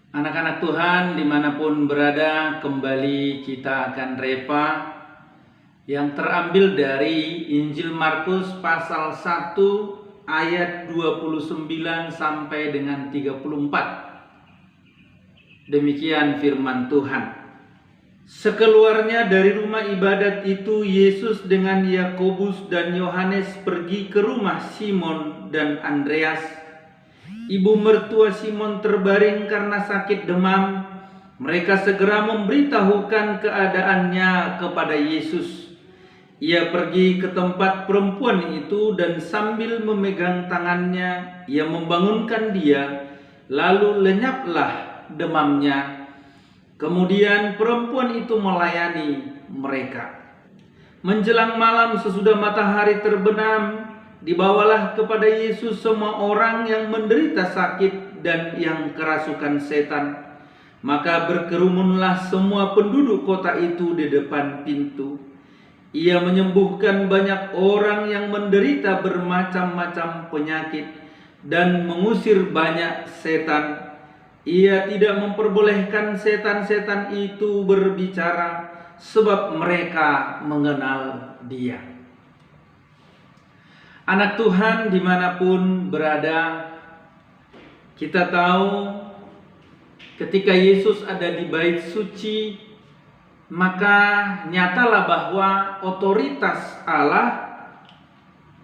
Anak-anak Tuhan dimanapun berada, kembali kita akan repa yang terambil dari Injil Markus pasal 1 ayat 29 sampai dengan 34. Demikian firman Tuhan. Sekeluarnya dari rumah ibadat itu, Yesus dengan Yakobus dan Yohanes pergi ke rumah Simon dan Andreas. Ibu mertua Simon terbaring karena sakit demam. Mereka segera memberitahukan keadaannya kepada Yesus. Ia pergi ke tempat perempuan itu dan sambil memegang tangannya, ia membangunkan dia, lalu lenyaplah demamnya. Kemudian perempuan itu melayani mereka. Menjelang malam sesudah matahari terbenam, dibawalah kepada Yesus semua orang yang menderita sakit dan yang kerasukan setan. Maka berkerumunlah semua penduduk kota itu di depan pintu. Ia menyembuhkan banyak orang yang menderita bermacam-macam penyakit dan mengusir banyak setan. Ia tidak memperbolehkan setan-setan itu berbicara, sebab mereka mengenal Dia. Anak Tuhan dimanapun berada, kita tahu ketika Yesus ada di bait suci, maka nyatalah bahwa otoritas Allah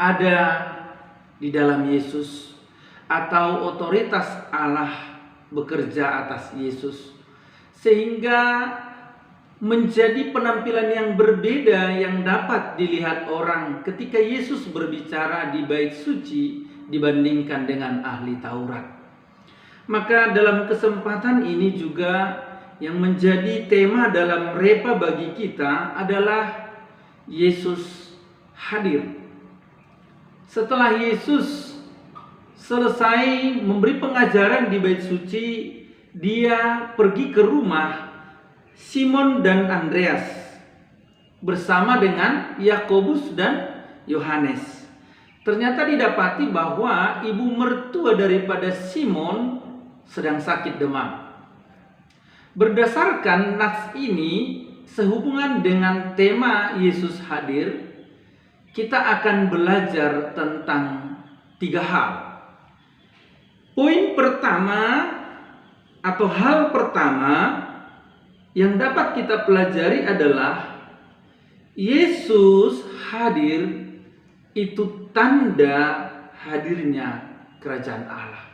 ada di dalam Yesus, atau otoritas Allah bekerja atas Yesus, sehingga menjadi penampilan yang berbeda yang dapat dilihat orang ketika Yesus berbicara di bait suci dibandingkan dengan ahli Taurat. Maka dalam kesempatan ini juga yang menjadi tema dalam repa bagi kita adalah Yesus hadir. Setelah Yesus selesai memberi pengajaran di bait suci, dia pergi ke rumah Simon dan Andreas bersama dengan Yakobus dan Yohanes. Ternyata didapati bahwa ibu mertua daripada Simon sedang sakit demam. Berdasarkan nats ini, sehubungan dengan tema Yesus hadir, kita akan belajar tentang 3 hal. Poin pertama atau hal pertama yang dapat kita pelajari adalah Yesus hadir itu tanda hadirnya kerajaan Allah.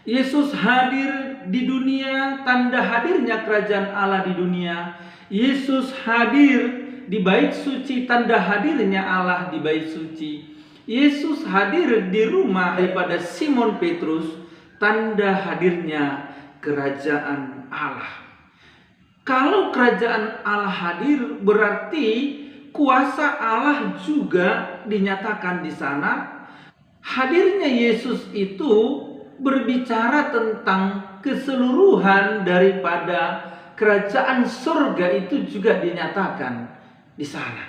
Yesus hadir di dunia, tanda hadirnya kerajaan Allah di dunia. Yesus hadir di bait suci, tanda hadirnya Allah di bait suci. Yesus hadir di rumah daripada Simon Petrus, tanda hadirnya kerajaan Allah. Kalau kerajaan Allah hadir, berarti kuasa Allah juga dinyatakan di sana. Hadirnya Yesus itu berbicara tentang keseluruhan daripada kerajaan surga itu juga dinyatakan di sana.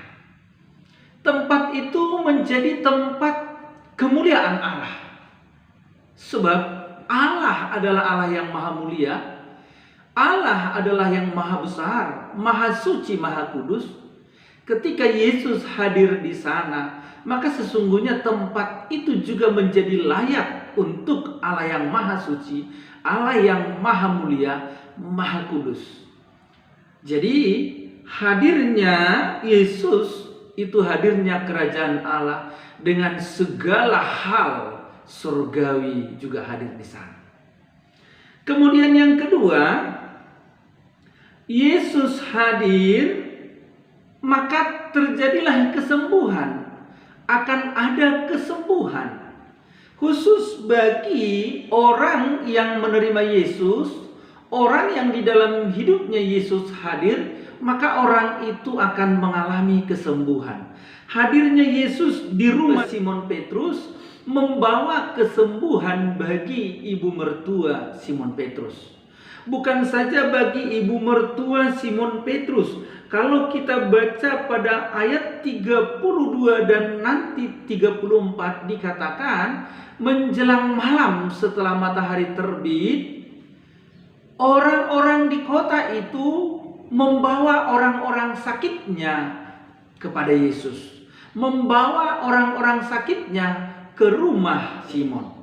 Tempat itu menjadi tempat kemuliaan Allah. Sebab Allah adalah Allah yang maha mulia. Allah adalah yang maha besar, maha suci, maha kudus. Ketika Yesus hadir di sana, maka sesungguhnya tempat itu juga menjadi layak untuk Allah yang maha suci, Allah yang maha mulia, maha kudus. Jadi hadirnya Yesus itu hadirnya kerajaan Allah dengan segala hal surgawi juga hadir di sana. Kemudian yang kedua, Yesus hadir, maka terjadilah kesembuhan. Akan ada kesembuhan khusus bagi orang yang menerima Yesus, orang yang di dalam hidupnya Yesus hadir, maka orang itu akan mengalami kesembuhan. Hadirnya Yesus di rumah Simon Petrus membawa kesembuhan bagi ibu mertua Simon Petrus. Bukan saja bagi ibu mertua Simon Petrus. Kalau kita baca pada ayat 32 dan nanti 34 dikatakan, menjelang malam setelah matahari terbit, Orang-orang di kota itu membawa orang-orang sakitnya kepada Yesus. Membawa orang-orang sakitnya ke rumah Simon.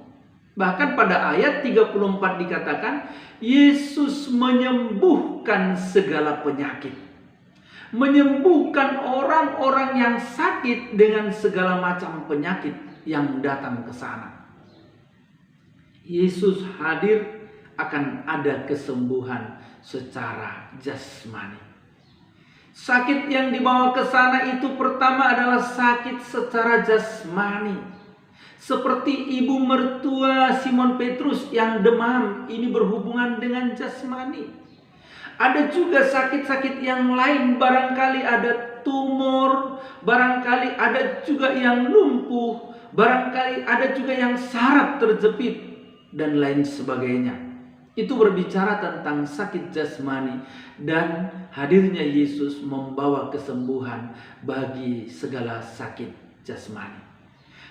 Bahkan pada ayat 34 dikatakan, Yesus menyembuhkan segala penyakit. Menyembuhkan orang-orang yang sakit dengan segala macam penyakit yang datang ke sana. Yesus hadir akan ada kesembuhan secara jasmani. Sakit yang dibawa ke sana itu pertama adalah sakit secara jasmani. Seperti ibu mertua Simon Petrus yang demam, ini berhubungan dengan jasmani. Ada juga sakit-sakit yang lain, barangkali ada tumor, barangkali ada juga yang lumpuh, barangkali ada juga yang saraf terjepit, dan lain sebagainya. Itu berbicara tentang sakit jasmani, dan hadirnya Yesus membawa kesembuhan bagi segala sakit jasmani.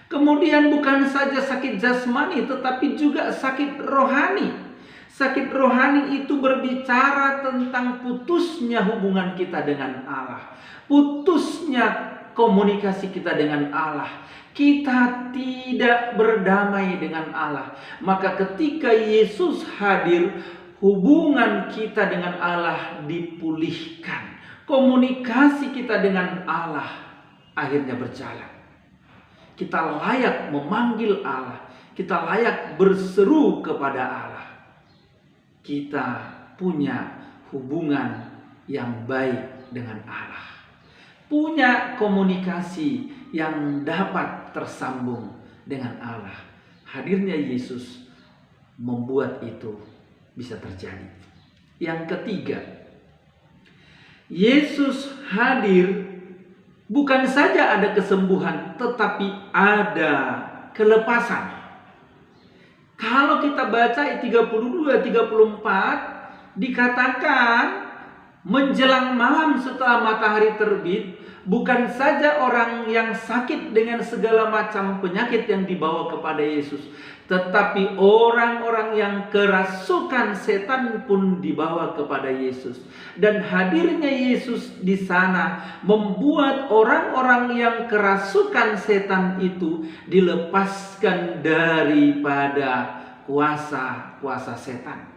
Kemudian bukan saja sakit jasmani, tetapi juga sakit rohani. Sakit rohani itu berbicara tentang putusnya hubungan kita dengan Allah. Putusnya komunikasi kita dengan Allah. Kita tidak berdamai dengan Allah. Maka ketika Yesus hadir, hubungan kita dengan Allah dipulihkan. Komunikasi kita dengan Allah akhirnya berjalan. Kita layak memanggil Allah. Kita layak berseru kepada Allah. Kita punya hubungan yang baik dengan Allah. Punya komunikasi yang dapat tersambung dengan Allah. Hadirnya Yesus membuat itu bisa terjadi. Yang ketiga, Yesus hadir bukan saja ada kesembuhan, tetapi ada kelepasan. Kalau kita baca ayat 32-34 dikatakan menjelang malam setelah matahari terbit, bukan saja orang yang sakit dengan segala macam penyakit yang dibawa kepada Yesus, tetapi orang-orang yang kerasukan setan pun dibawa kepada Yesus. Dan hadirnya Yesus di sana membuat orang-orang yang kerasukan setan itu dilepaskan daripada kuasa setan.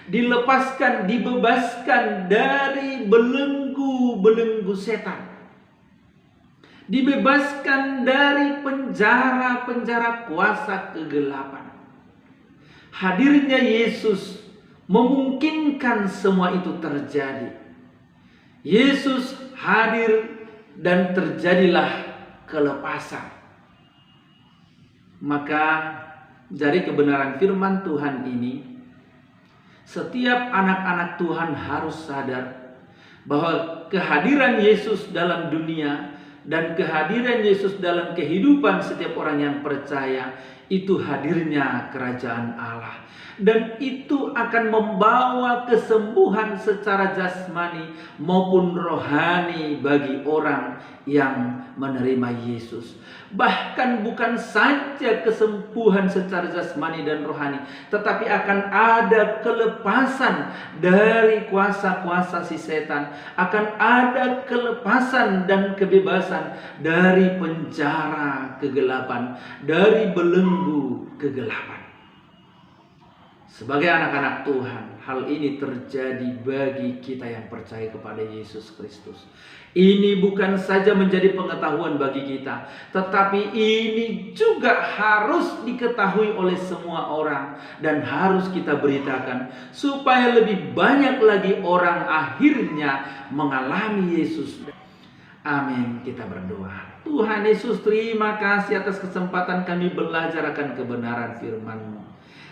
Dilepaskan, dibebaskan dari belenggu-belenggu setan. Dibebaskan dari penjara-penjara kuasa kegelapan. Hadirnya Yesus memungkinkan semua itu terjadi. Yesus hadir dan terjadilah kelepasan. Maka dari kebenaran firman Tuhan ini, setiap anak-anak Tuhan harus sadar bahwa kehadiran Yesus dalam dunia dan kehadiran Yesus dalam kehidupan setiap orang yang percaya, itu hadirnya kerajaan Allah. Dan itu akan membawa kesembuhan secara jasmani maupun rohani bagi orang yang menerima Yesus. Bahkan bukan saja kesembuhan secara jasmani dan rohani, tetapi akan ada kelepasan dari kuasa-kuasa si setan. Akan ada kelepasan dan kebebasan dari penjara kegelapan, dari belenggu kegelapan. Sebagai anak-anak Tuhan, hal ini terjadi bagi kita yang percaya kepada Yesus Kristus. Ini bukan saja menjadi pengetahuan bagi kita, tetapi ini juga harus diketahui oleh semua orang dan harus kita beritakan supaya lebih banyak lagi orang akhirnya mengalami Yesus. Amin. Kita berdoa. Tuhan Yesus, terima kasih atas kesempatan kami belajar akan kebenaran firman-Mu.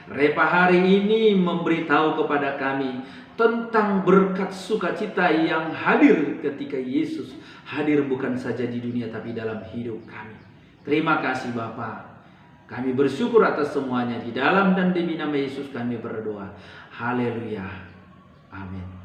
Repa hari ini memberitahu kepada kami tentang berkat sukacita yang hadir ketika Yesus hadir bukan saja di dunia tapi dalam hidup kami. Terima kasih Bapa. Kami bersyukur atas semuanya. Di dalam dan demi nama Yesus kami berdoa. Haleluya. Amin.